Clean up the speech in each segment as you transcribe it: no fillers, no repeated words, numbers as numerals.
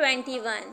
21।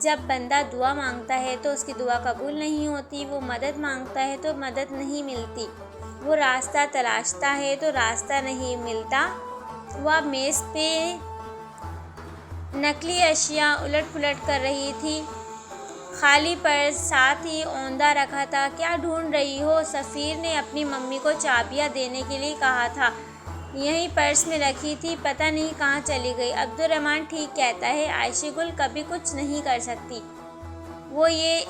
جب بندہ دعا مانگتا ہے تو اس کی دعا قبول نہیں ہوتی، وہ مدد مانگتا ہے تو مدد نہیں ملتی، وہ راستہ تلاشتا ہے تو راستہ نہیں ملتا۔ وہ میز پہ نقلی اشیاء الٹ پلٹ کر رہی تھی، خالی پرس ساتھ ہی اوندھا رکھا تھا۔ کیا ڈھونڈ رہی ہو؟ سفیر نے اپنی ممی کو چابیاں دینے کے لیے کہا تھا، یہیں پرس میں رکھی تھی، پتہ نہیں کہاں چلی گئی۔ عبدالرحمن ٹھیک کہتا ہے، عائشہ گل کبھی کچھ نہیں کر سکتی۔ وہ یہ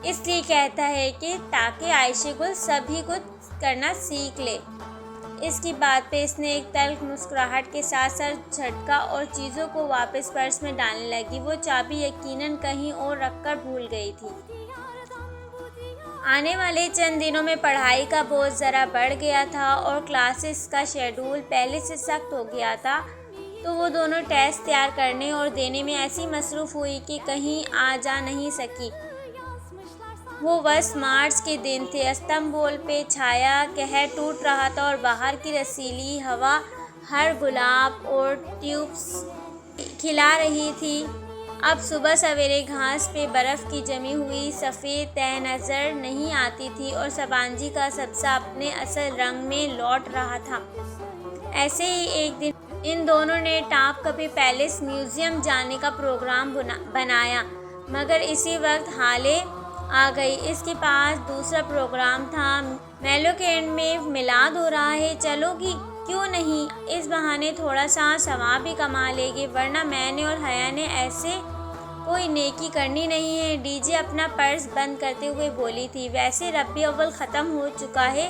اس لیے کہتا ہے کہ تاکہ عائشہ گل سب ہی کچھ کرنا سیکھ لے۔ اس کی بات پہ اس نے ایک تلخ مسکراہٹ کے ساتھ سر جھٹکا اور چیزوں کو واپس پرس میں ڈالنے لگی۔ وہ چابی یقیناً کہیں اور رکھ کر بھول گئی تھی۔ آنے والے چند دنوں میں پڑھائی کا بوجھ ذرا بڑھ گیا تھا اور کلاسز کا شیڈول پہلے سے سخت ہو گیا تھا، تو وہ دونوں ٹیسٹ تیار کرنے اور دینے میں ایسی مصروف ہوئی کہ کہیں آ جا نہیں سکی۔ وہ 10 مارچ کے دن تھے۔ استنبول پہ چھایا قہر ٹوٹ رہا تھا اور باہر کی رسیلی ہوا ہر گلاب اور ٹیولپس کھلا رہی تھی۔ اب صبح سویرے گھاس پہ برف کی جمی ہوئی سفید تہ نظر نہیں آتی تھی اور سبانجی کا سبزہ اپنے اصل رنگ میں لوٹ رہا تھا۔ ایسے ہی ایک دن ان دونوں نے ٹاپ کپی پیلس میوزیم جانے کا پروگرام بنایا، مگر اسی وقت ہالے آ گئی۔ اس کے پاس دوسرا پروگرام تھا، میلو کینڈ میں میلاد ہو رہا ہے، چلو گی؟ کیوں نہیں، اس بہانے تھوڑا سا ثواب بھی کما لے گی، ورنہ میں نے اور حیا نے ایسے کوئی نیکی کرنی نہیں ہے۔ ڈی جے اپنا پرس بند کرتے ہوئے بولی تھی، ویسے ربیع اول ختم ہو چکا ہے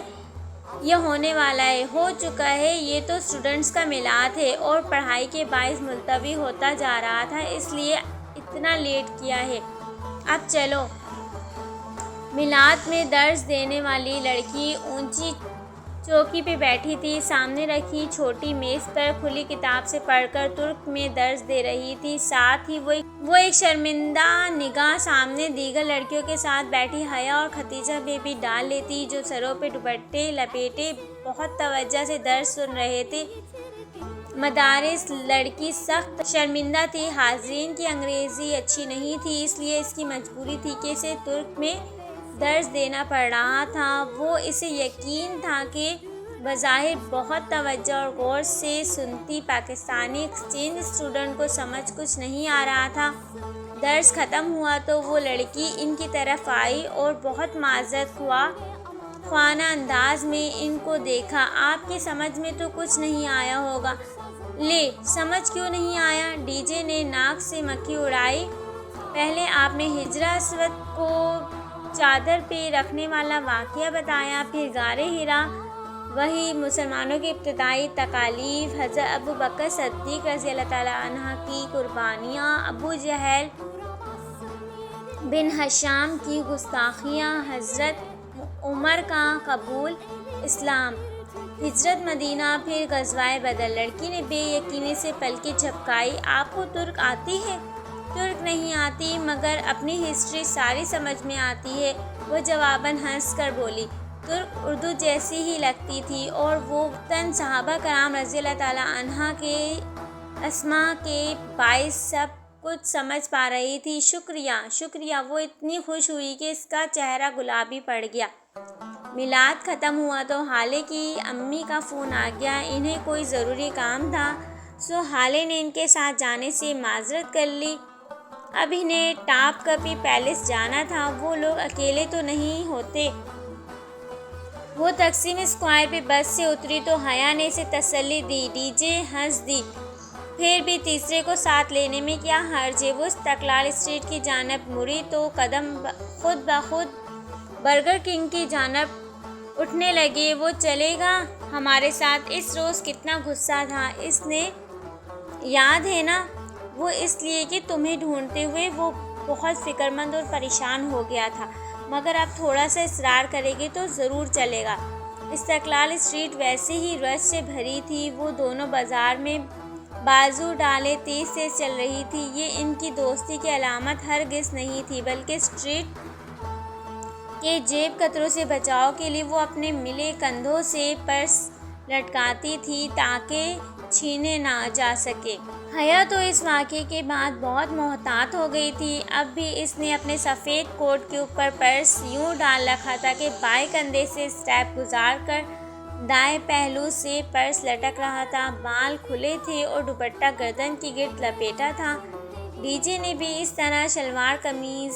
یا ہونے والا ہے؟ ہو چکا ہے، یہ تو اسٹوڈنٹس کا میلاد ہے اور پڑھائی کے باعث ملتوی ہوتا جا رہا تھا، اس لیے اتنا لیٹ کیا ہے۔ اب چلو۔ میلاد میں درس دینے والی لڑکی اونچی چوکی پہ بیٹھی تھی، سامنے رکھی چھوٹی میز پر کھلی کتاب سے پڑھ کر ترک میں درس دے رہی تھی، ساتھ ہی وہ ایک شرمندہ نگاہ سامنے دیگر لڑکیوں کے ساتھ بیٹھی حیا اور خدیجہ پہ بھی ڈال لیتی، جو سروں پہ دوپٹے لپیٹے بہت توجہ سے درس سن رہے تھے۔ مدارس لڑکی سخت شرمندہ تھی، حاضرین کی انگریزی اچھی نہیں تھی، اس لیے اس کی مجبوری تھی کہ اسے ترک میں درس دینا پڑ رہا تھا۔ وہ اسے یقین تھا کہ بظاہر بہت توجہ اور غور سے سنتی پاکستانی ایکسچینج اسٹوڈنٹ کو سمجھ کچھ نہیں آ رہا تھا۔ درس ختم ہوا تو وہ لڑکی ان کی طرف آئی اور بہت معذرت خواہ انداز میں ان کو دیکھا، آپ کی سمجھ میں تو کچھ نہیں آیا ہوگا۔ لے، سمجھ کیوں نہیں آیا؟ ڈی جے نے ناک سے مکھی اڑائی۔ پہلے آپ نے حجر اسود کو چادر پہ رکھنے والا واقعہ بتایا، پھر غار حرا، وہی مسلمانوں کی ابتدائی تکالیف، حضرت ابو بکر صدیق رضی اللہ تعالیٰ عنہ کی قربانیاں، ابو جہل بن ہشام کی گستاخیاں، حضرت عمر کا قبول اسلام، ہجرت مدینہ، پھر غزوہ بدر۔ لڑکی نے بے یقینی سے پلکیں جھپکائی۔ آپ کو ترک آتی ہے؟ ترک نہیں آتی، مگر اپنی ہسٹری ساری سمجھ میں آتی ہے، وہ جواباً ہنس کر بولی۔ ترک اردو جیسی ہی لگتی تھی اور وہ تن صحابہ کرام رضی اللہ تعالیٰ عنہ کے اسماء کے باعث سب کچھ سمجھ پا رہی تھی۔ شکریہ، شکریہ۔ وہ اتنی خوش ہوئی کہ اس کا چہرہ گلابی پڑ گیا۔ میلاد ختم ہوا تو حالے کی امی کا فون آ گیا، انہیں کوئی ضروری کام تھا، سو حالے نے ان کے ساتھ جانے سے معذرت کر لی۔ اب انہیں ٹاپ کپی پیلس جانا تھا، وہ لوگ اکیلے تو نہیں ہوتے۔ وہ تقسیم اسکوائر پہ بس سے اتری تو حیا نے اسے تسلی دی۔ ڈی جے ہنس دی، پھر بھی تیسرے کو ساتھ لینے میں کیا حرج ہے؟ وہ استقلال اسٹریٹ کی جانب مڑی تو قدم خود بخود برگر کنگ کی جانب اٹھنے لگے۔ وہ چلے گا ہمارے ساتھ؟ اس روز کتنا غصہ تھا، اس نے یاد ہے نا؟ وہ اس لیے کہ تمہیں ڈھونڈتے ہوئے وہ بہت فکر مند اور پریشان ہو گیا تھا، مگر اب تھوڑا سا اصرار کرے گی تو ضرور چلے گا۔ استقلال اسٹریٹ ویسے ہی رش سے بھری تھی، وہ دونوں بازار میں بازو ڈالے تیز تیز چل رہی تھی۔ یہ ان کی دوستی کی علامت ہرگز نہیں تھی، بلکہ اسٹریٹ کے جیب کتروں سے بچاؤ کے لیے وہ اپنے ملے کندھوں سے پرس لٹکاتی تھی تاکہ چھینے نہ جا سکے۔ حیا تو اس واقعے کے بعد بہت محتاط ہو گئی تھی۔ اب بھی اس نے اپنے سفید کوٹ کے اوپر پرس یوں ڈال رکھا تھا کہ بائیں کندھے سے اسٹریپ گزار کر دائیں پہلو سے پرس لٹک رہا تھا۔ بال کھلے تھے اور دوپٹہ گردن کے گرد لپیٹا تھا۔ ڈی جے نے بھی اس طرح شلوار قمیض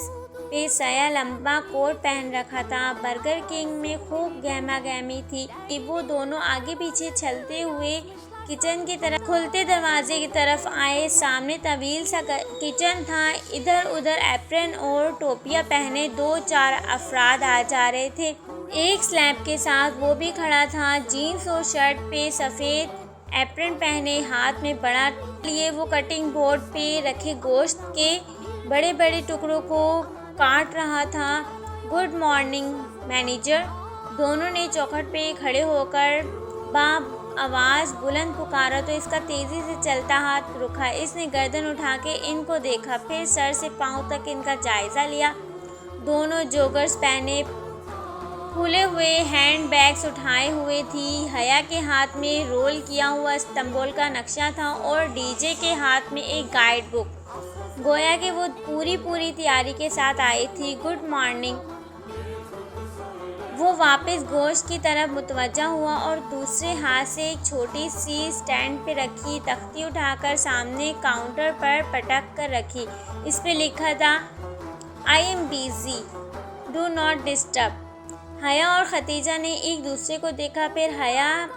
پہ سیاہ لمبا کوٹ پہن رکھا تھا۔ برگر کنگ میں خوب گہما گہمی تھی۔ وہ دونوں آگے پیچھے چلتے ہوئے کچن کی طرف کھلتے دروازے کی طرف آئے۔ سامنے طویل سا کچن تھا۔ ادھر ادھر ایپرن اور ٹوپیاں پہنے 2-4 افراد آ جا رہے تھے۔ ایک سلیب کے ساتھ وہ بھی کھڑا تھا، جینس اور شرٹ پہ سفید ایپرن پہنے، ہاتھ میں بڑا لیے وہ کٹنگ بورڈ پہ رکھے گوشت کے بڑے بڑے ٹکڑوں کو کاٹ رہا تھا۔ گڈ مارننگ مینیجر، دونوں نے چوکھٹ پہ کھڑے ہو کر آواز بلند پکارا تو اس کا تیزی سے چلتا ہاتھ رکا۔ اس نے گردن اٹھا کے ان کو دیکھا، پھر سر سے پاؤں تک ان کا جائزہ لیا۔ دونوں جوگرز پہنے، کھلے ہوئے ہینڈ بیگز اٹھائے ہوئے تھی۔ حیا کے ہاتھ میں رول کیا ہوا استنبول کا نقشہ تھا اور ڈی جے کے ہاتھ میں ایک گائیڈ بک، گویا کہ وہ پوری تیاری کے ساتھ آئی تھی۔ Good morning. وہ واپس گوشت کی طرف متوجہ ہوا اور دوسرے ہاتھ سے ایک چھوٹی سی اسٹینڈ پہ رکھی تختی اٹھا کر سامنے کاؤنٹر پر پٹک کر رکھی۔ اس پہ لکھا تھا "I am busy, do not disturb". حیا اور ختیجہ نے ایک دوسرے کو دیکھا، پھر حیا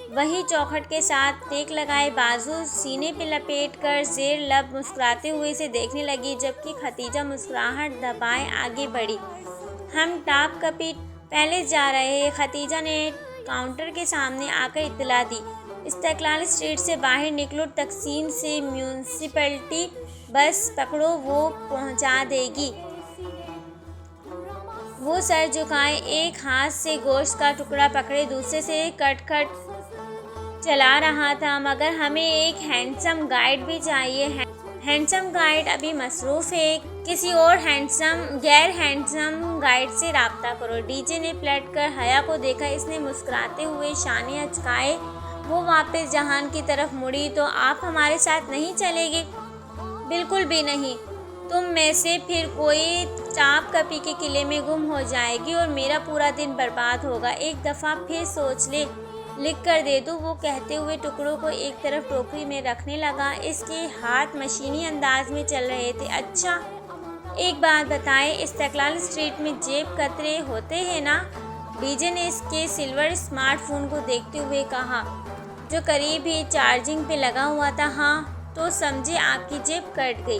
وہی چوکھٹ کے ساتھ ٹیک لگائے بازو سینے پہ لپیٹ کر زیر لب مسکراتے ہوئے اسے دیکھنے لگی، جبکہ ختیجہ مسکراہٹ دبائے آگے بڑھی۔ "ہم ٹاپ کپی پیلس جا رہے ہیں"، ختیجہ نے کاؤنٹر کے سامنے آ کر اطلاع دی۔ "استقلال اسٹریٹ سے باہر نکلو، تقسیم سے میونسپلٹی بس پکڑو، وہ پہنچا دے گی"۔ وہ سر جھکائے ایک ہاتھ سے گوشت کا ٹکڑا پکڑے دوسرے سے کٹ چلا رہا تھا۔ "مگر ہمیں ایک ہینڈسم گائیڈ بھی چاہیے"۔ "ہینڈسم گائیڈ ابھی مصروف ہے، کسی اور غیر ہینڈسم گائیڈ سے رابطہ کرو"۔ ڈی جے نے پلٹ کر حیا کو دیکھا، اس نے مسکراتے ہوئے شانے اچکائے۔ وہ واپس جہان کی طرف مڑی۔ "تو آپ ہمارے ساتھ نہیں چلیں گے"؟ "بالکل بھی نہیں، تم میں سے پھر کوئی ٹاپ کپی کے قلعے میں گم ہو جائے گی اور میرا پورا دن برباد ہوگا"۔ "ایک دفعہ پھر سوچ لیں، لکھ کر دے دوں"۔ وہ کہتے ہوئے ٹکڑوں کو ایک طرف ٹوکری میں رکھنے لگا۔ اس کے ہاتھ مشینی انداز میں چل رہے تھے۔ "اچھا، ایک بات بتائیں، استقلال اسٹریٹ میں جیب کترے ہوتے ہیں نا"؟ ڈی جے نے اس کے سلور اسمارٹ فون کو دیکھتے ہوئے کہا، جو قریب ہی چارجنگ پہ لگا ہوا تھا۔ "ہاں"۔ "تو سمجھیں آپ کی جیب کٹ گئی"۔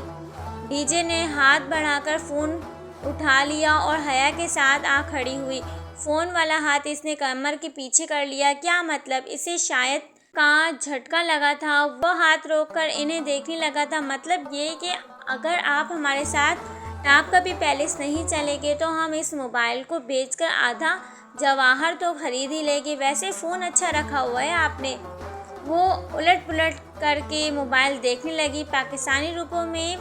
ڈی جے نے ہاتھ بڑھا کر فون اٹھا لیا اور حیا کے ساتھ آ کھڑی ہوئی۔ فون والا ہاتھ اس نے کمر کے پیچھے کر لیا۔ "کیا مطلب"؟ اسے شاید کا جھٹکا لگا تھا۔ وہ ہاتھ روک کر انہیں دیکھنے لگا تھا۔ "مطلب یہ کہ اگر آپ ہمارے ساتھ ٹاپ کپی پیلس نہیں چلیں گے تو ہم اس موبائل کو بیچ کر آدھا جواہر تو خرید ہی لیں گے"۔ "ویسے فون اچھا رکھا ہوا ہے آپ نے"۔ وہ الٹ پلٹ کر کے موبائل دیکھنے لگی۔ "پاکستانی روپوں میں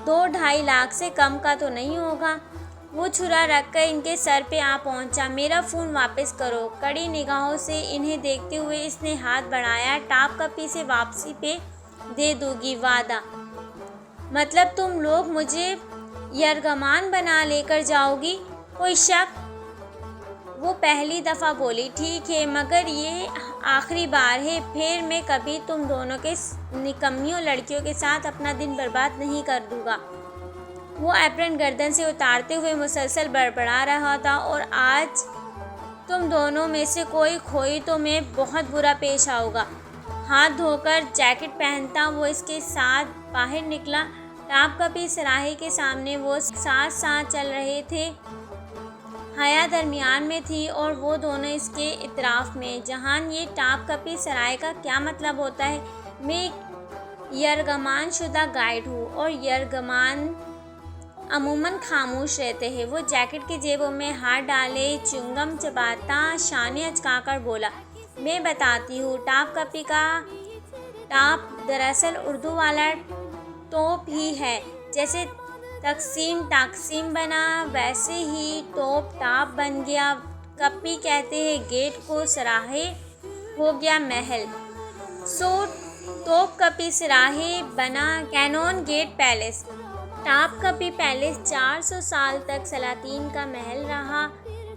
2-2.5 لاکھ سے کم کا تو نہیں ہوگا"۔ وہ چھرا رکھ کر ان کے سر پہ آ پہنچا۔ "میرا فون واپس کرو"۔ کڑی نگاہوں سے انہیں دیکھتے ہوئے اس نے ہاتھ بڑھایا۔ "ٹاپ کپی سے واپسی پہ دے دوں گی، وعدہ"۔ "مطلب تم لوگ مجھے یرغمال بنا لے کر جاؤ گی"؟ "کوئی شک"؟ وہ پہلی دفعہ بولی۔ "ٹھیک ہے، مگر یہ آخری بار ہے، پھر میں کبھی تم دونوں کے نکمیوں لڑکیوں کے ساتھ اپنا دن برباد نہیں کر دوں گا"۔ وہ ایپرن گردن سے اتارتے ہوئے مسلسل بڑبڑا رہا تھا۔ "اور آج تم دونوں میں سے کوئی کھوئی تو میں بہت برا پیش آؤں گا"۔ ہاتھ دھو کر جیکٹ پہنتا وہ اس کے ساتھ باہر نکلا۔ ٹاپ کپی سراہی کے سامنے وہ ساتھ چل رہے تھے۔ حیا درمیان میں تھی اور وہ دونوں اس کے اطراف میں۔ "جہان، یہ ٹاپ کپی سرائی کا کیا مطلب ہوتا ہے"؟ "میں ایک یرغمال شدہ گائیڈ ہوں اور یرغمال عموماً خاموش رہتے ہیں"۔ وہ جیکٹ کی جیبوں میں ہاتھ ڈالے چیونگم چباتا شانے اچکا کر بولا۔ "میں بتاتی ہوں، ٹاپ کپی کا ٹاپ دراصل اردو والا ٹوپ ہی ہے۔ جیسے تقسیم ٹاکسیم بنا، ویسے ہی ٹوپ ٹاپ بن گیا۔ کپی کہتے ہیں گیٹ کو، سراہے ہو گیا محل۔ سو توپ کپی سراہے بنا cannon gate palace. Topkapi palace 400 سال تک سلاطین کا محل رہا۔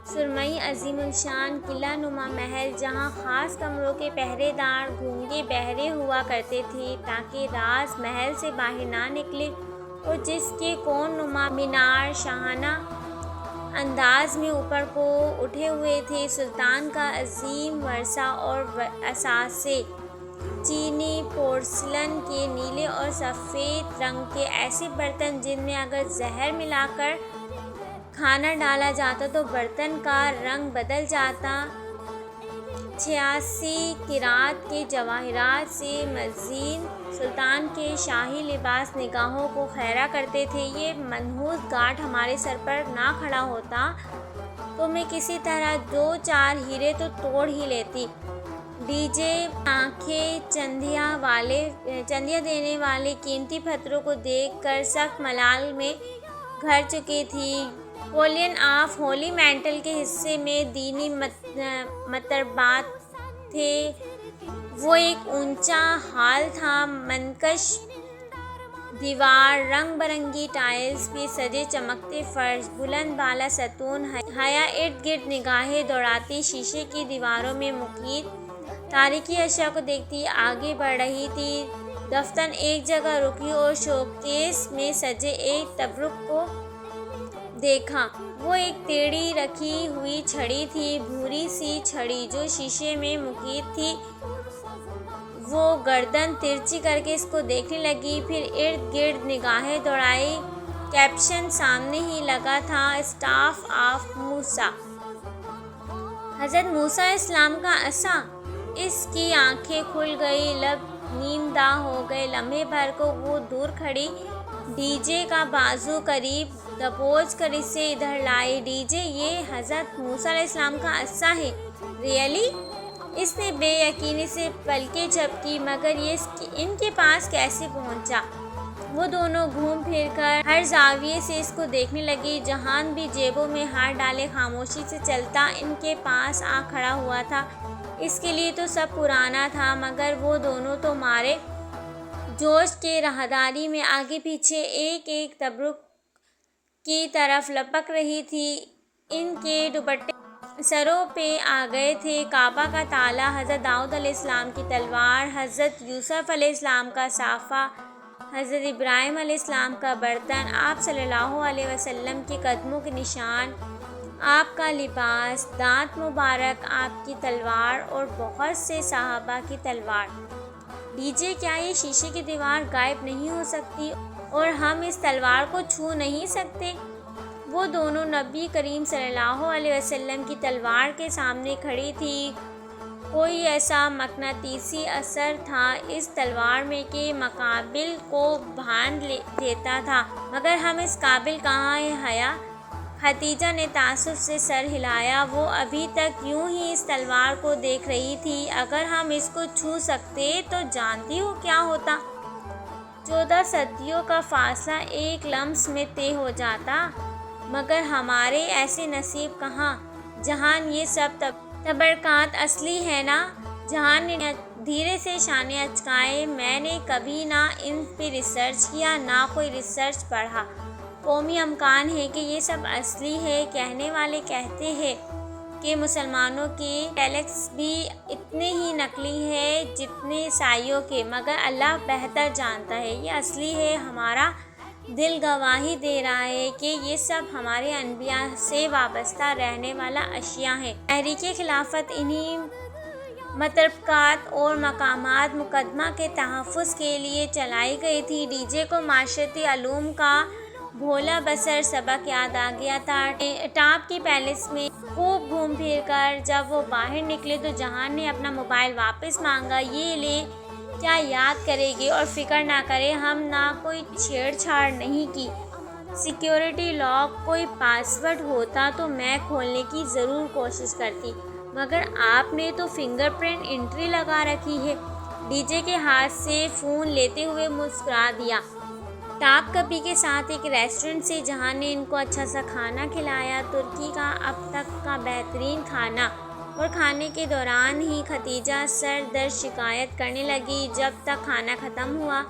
سرمئی عظیم الشان قلعہ نما محل جہاں خاص کمروں کے پہرے دار گونگے بہرے ہوا کرتے تھے تاکہ راز محل سے باہر نہ نکلے، اور جس کے کون نما مینار شاہانہ انداز میں اوپر کو اٹھے ہوئے تھے۔ سلطان کا عظیم ورثہ اور اثاثے چینی پورسلن کے نیلے اور سفید رنگ کے ایسے برتن جن میں اگر زہر ملا کر کھانا ڈالا جاتا تو برتن کا رنگ بدل جاتا۔ 86 قیرات کے جواہرات سے مزین سلطان کے شاہی لباس نگاہوں کو خیرہ کرتے تھے۔ یہ منحوس گھاٹ ہمارے سر پر نہ کھڑا ہوتا تو میں کسی طرح 2-4 ہیرے تو توڑ ہی لیتی۔ ڈی جے آنکھیں چندیاں دینے والے قیمتی پتھروں کو دیکھ کر سخت ملال میں گھر چکی تھی۔ پولین آف ہولی مینٹل کے حصے میں دینی مطربات تھے۔ وہ ایک اونچا ہال تھا، منقش دیوار، رنگ برنگی ٹائلز پہ سجے چمکتے فرش، بلند بالا ستون، حیا ارد گرد نگاہیں دوڑاتی، شیشے کی دیواروں میں مقید تاریخی اشیاء کو دیکھتی آگے بڑھ رہی تھی۔ دفتن ایک جگہ رکی اور شوکیس میں سجے ایک تبرک کو دیکھا۔ وہ ایک ٹیڑھی رکھی ہوئی چھڑی تھی، بھوری سی چھڑی جو شیشے میں مقید تھی۔ وہ گردن ترچھی کر کے اس کو دیکھنے لگی، پھر ارد گرد نگاہیں دوڑائی۔ کیپشن سامنے ہی لگا تھا، اسٹاف آف موسیٰ، حضرت موسیٰ علیہ السلام کا عصا۔ اس کی آنکھیں کھل گئی، لب نیم داں ہو گئے۔ لمحے بھر کو وہ دور کھڑی ڈی جے کا بازو قریب دبوچ کر اسے ادھر لائی۔ ڈی جے، یہ حضرت موسیٰ علیہ السلام کا عصا ہے؟ ریئلی؟ اس نے بے یقینی سے پلکیں جھپکی، مگر یہ ان کے پاس کیسے پہنچا؟ وہ دونوں گھوم پھر کر ہر زاویے سے اس کو دیکھنے لگی۔ جہان بھی جیبوں میں ہاتھ ڈالے خاموشی سے چلتا ان کے پاس آ کھڑا ہوا تھا۔ اس کے لیے تو سب پرانا تھا، مگر وہ دونوں تو مارے جوش کے راہداری میں آگے پیچھے ایک ایک تبرک کی طرف لپک رہی تھی۔ ان کے دوپٹے سروں پہ آ گئے تھے۔ کعبہ کا تالا، حضرت داؤد علیہ السلام کی تلوار، حضرت یوسف علیہ السلام کا صافہ، حضرت ابراہیم علیہ السلام کا برتن، آپ صلی اللہ علیہ وسلم کے قدموں کے نشان، آپ کا لباس، دانت مبارک، آپ کی تلوار اور بہت سے صحابہ کی تلوار۔ ڈی جے، کیا یہ شیشے کی دیوار غائب نہیں ہو سکتی اور ہم اس تلوار کو چھو نہیں سکتے؟ وہ دونوں نبی کریم صلی اللہ علیہ وسلم کی تلوار کے سامنے کھڑی تھی۔ کوئی ایسا مقناطیسی اثر تھا اس تلوار میں کہ مقابل کو باندھ دیتا تھا، مگر ہم اس قابل کہاں ہیں حیا؟ ختیجہ نے تعصب سے سر ہلایا۔ وہ ابھی تک یوں ہی اس تلوار کو دیکھ رہی تھی۔ اگر ہم اس کو چھو سکتے تو جانتی ہو کیا ہوتا؟ 14 صدیوں کا فاصلہ ایک لمس میں طے ہو جاتا، مگر ہمارے ایسے نصیب کہاں؟ جہان، یہ سب تبرکات اصلی ہے نا؟ جہان نے دھیرے سے شانے اچکائے۔ میں نے کبھی نہ ان پہ ریسرچ کیا، نہ کوئی ریسرچ پڑھا۔ قومی امکان ہے کہ یہ سب اصلی ہے۔ کہنے والے کہتے ہیں کہ مسلمانوں کے انٹیلیکٹس بھی اتنے ہی نقلی ہیں جتنے عیسائیوں کے، مگر اللہ بہتر جانتا ہے یہ اصلی ہے۔ ہمارا دل گواہی دے رہا ہے کہ یہ سب ہمارے انبیاء سے وابستہ رہنے والا اشیاء ہیں۔ تحریک خلافت انہی مطربکات اور مقامات مقدمہ کے تحفظ کے لیے چلائی گئی تھی۔ ڈی جے کو معاشرتی علوم کا بھولا بصر سبق یاد آ گیا تھا۔ ٹاپ کی پیلس میں خوب گھوم پھر کر جب وہ باہر نکلے تو جہان نے اپنا موبائل واپس مانگا۔ یہ لے، کیا یاد کرے گی؟ اور فکر نہ کریں، ہم نہ کوئی چھیڑ چھاڑ نہیں کی۔ سیکیورٹی لاک، کوئی پاس ورڈ ہوتا تو میں کھولنے کی ضرور کوشش کرتی، مگر آپ نے تو فنگر پرنٹ انٹری لگا رکھی ہے۔ ڈی جے کے ہاتھ سے فون لیتے ہوئے مسکرا دیا۔ ٹاپ کپی کے ساتھ ایک ریسٹورنٹ سے جہاں نے ان کو اچھا سا کھانا کھلایا، ترکی کا اب تک کا بہترین کھانا، اور کھانے کے دوران ہی ختیجہ سر درد شکایت کرنے لگی۔ جب تک کھانا ختم ہوا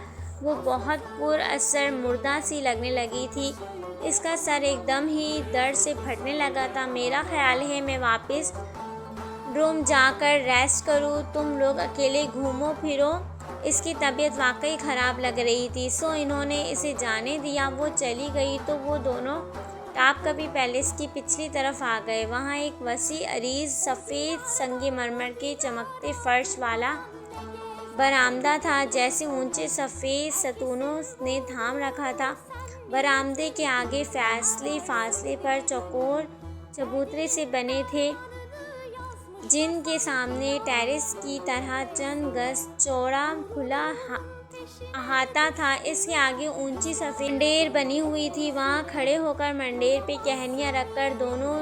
وہ بہت پر اثر مردہ سی لگنے لگی تھی۔ اس کا سر ایک دم ہی درد سے پھٹنے لگا تھا۔ میرا خیال ہے میں واپس روم جا کر ریسٹ کروں، تم لوگ اکیلے گھومو پھرو۔ اس کی طبیعت واقعی خراب لگ رہی تھی، سو انہوں نے اسے جانے دیا۔ وہ چلی گئی تو وہ دونوں ٹاپ کپی پیلس کی پچھلی طرف آ گئے۔ وہاں ایک وسیع عریض سفید سنگ مرمر کے چمکتے فرش والا برآمدہ تھا، جسے اونچے سفید ستونوں نے تھام رکھا تھا۔ برآمدے کے آگے فاصلے فاصلے پر چوکور چبوترے سے بنے تھے، جن کے سامنے ٹیرس کی طرح چند گز چوڑا کھلا احاطہ تھا۔ اس کے آگے اونچی سفید منڈیر بنی ہوئی تھی۔ وہاں کھڑے ہو کر منڈیر پہ ٹہنیاں رکھ کر دونوں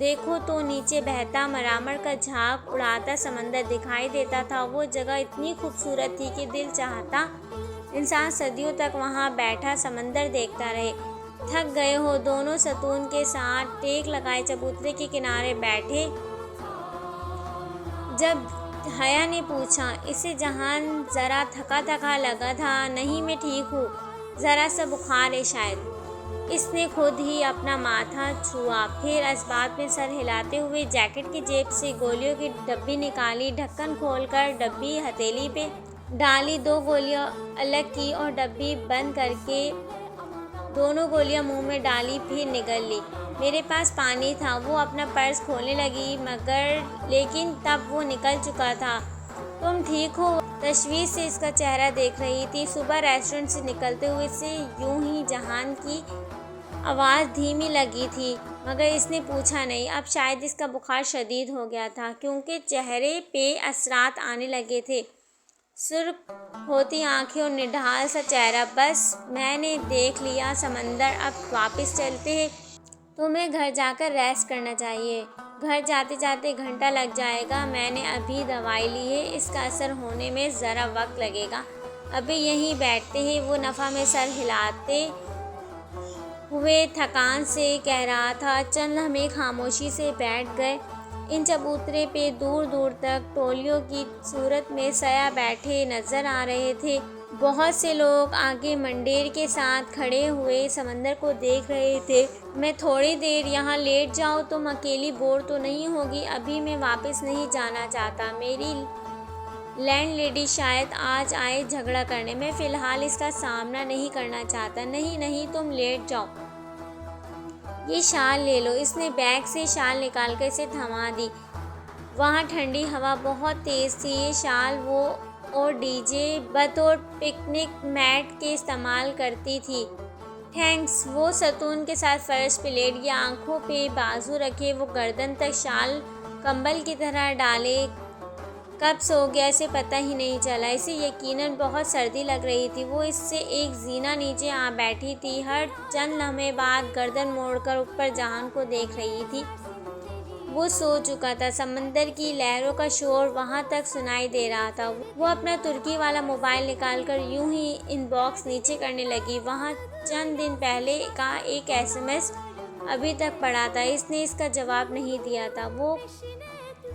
دیکھو تو نیچے بہتا مرمر کا جھاگ اڑاتا سمندر دکھائی دیتا تھا۔ وہ جگہ اتنی خوبصورت تھی کہ دل چاہتا انسان صدیوں تک وہاں بیٹھا سمندر دیکھتا رہے۔ تھک گئے ہو؟ دونوں ستون کے ساتھ ٹیک لگائے چبوترے کے کنارے بیٹھے۔ جب حیا نے پوچھا، اسے جہان ذرا تھکا تھکا لگا تھا۔ نہیں میں ٹھیک ہوں، ذرا سا بخار ہے شاید۔ اس نے خود ہی اپنا ماتھا چھوا، پھر اسباب میں سر ہلاتے ہوئے جیکٹ کی جیب سے گولیوں کی ڈبی نکالی۔ ڈھکن کھول کر ڈبی ہتھیلی پہ ڈالی، 2 گولیاں الگ کی اور ڈبی بند کر کے دونوں گولیاں منہ میں ڈالی، پھر نگل لی۔ میرے پاس پانی تھا۔ وہ اپنا پرس کھولنے لگی لیکن تب وہ نکل چکا تھا۔ تم ٹھیک ہو؟ تشویش سے اس کا چہرہ دیکھ رہی تھی۔ صبح ریسٹورنٹ سے نکلتے ہوئے سے یوں ہی جہان کی آواز دھیمی لگی تھی، مگر اس نے پوچھا نہیں۔ اب شاید اس کا بخار شدید ہو گیا تھا، کیونکہ چہرے پہ اثرات آنے لگے تھے۔ سرخ ہوتی آنکھیں اور نڈھال سا چہرہ۔ بس میں نے دیکھ لیا سمندر، اب واپس چلتے ہیں۔ تمہیں گھر جا کر ریسٹ کرنا چاہیے۔ گھر جاتے جاتے گھنٹہ لگ جائے گا۔ میں نے ابھی دوائی لی ہے، اس کا اثر ہونے میں ذرا وقت لگے گا۔ ابھی یہیں بیٹھتے ہیں، وہ نفع میں سر ہلاتے ہوئے تھکان سے کہہ رہا تھا۔ چند لمحے خاموشی سے بیٹھ گئے۔ ان چبوترے پہ دور دور تک ٹولیوں کی صورت میں سیاح بیٹھے نظر آ رہے تھے۔ بہت سے لوگ آگے منڈیر کے ساتھ کھڑے ہوئے سمندر کو دیکھ رہے تھے۔ میں تھوڑی دیر یہاں لیٹ جاؤں؟ تم اکیلی بور تو نہیں ہوگی؟ ابھی میں واپس نہیں جانا چاہتا، میری لینڈ لیڈی شاید آج آئے جھگڑا کرنے۔ میں فی الحال اس کا سامنا نہیں کرنا چاہتا۔ نہیں نہیں، تم لیٹ جاؤ۔ یہ شال لے لو۔ اس نے بیگ سے شال نکال کر اسے تھما دی۔ وہاں ٹھنڈی ہوا بہت تیز تھی۔ یہ شال وہ اور ڈی جے بطور پکنک میٹ کے استعمال کرتی تھی۔ تھینکس۔ وہ ستون کے ساتھ فرش پہ لیٹ گیا، آنکھوں پہ بازو رکھے وہ گردن تک شال کمبل کی طرح ڈالے۔ کب سو گیا اسے پتہ ہی نہیں چلا۔ اسے یقیناً بہت سردی لگ رہی تھی۔ وہ اس سے ایک زینہ نیچے آ بیٹھی تھی، ہر چند لمحے بعد گردن موڑ کر اوپر جہان کو دیکھ رہی تھی۔ وہ سو چکا تھا۔ سمندر کی لہروں کا شور وہاں تک سنائی دے رہا تھا۔ وہ اپنا ترکی والا موبائل نکال کر یوں ہی ان باکس نیچے کرنے لگی۔ وہاں چند دن پہلے کا ایک SMS ابھی تک پڑا تھا۔ اس نے اس کا جواب نہیں دیا تھا۔ وہ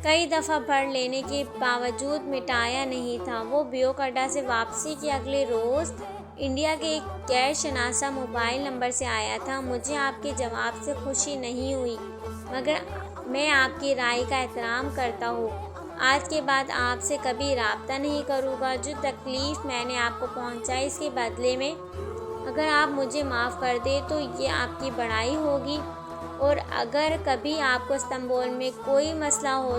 کئی دفعہ پڑھ لینے کے باوجود مٹایا نہیں تھا۔ وہ بیوکاڈا سے واپسی کے اگلے روز انڈیا کے ایک غیر شناسا موبائل نمبر سے آیا تھا۔ مجھے آپ کے جواب سے خوشی نہیں ہوئی، مگر میں آپ کی رائے کا احترام کرتا ہوں۔ آج کے بعد آپ سے کبھی رابطہ نہیں کروں گا۔ جو تکلیف میں نے آپ کو پہنچائی، اس کے بدلے میں اگر آپ مجھے معاف کر دیں تو یہ آپ کی بڑائی ہوگی۔ اور اگر کبھی آپ کو استنبول میں کوئی مسئلہ ہو،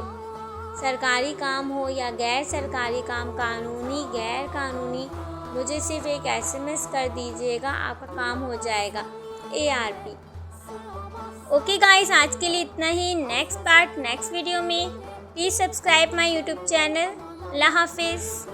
سرکاری کام ہو یا غیر سرکاری کام، قانونی غیر قانونی، مجھے صرف ایک SMS کر دیجیے گا، آپ کا کام ہو جائے گا۔ ARP۔ اوکے گائز، آج کے لیے اتنا ہی۔ نیکسٹ پارٹ نیکسٹ ویڈیو میں۔ Please subscribe my YouTube channel. اللہ حافظ۔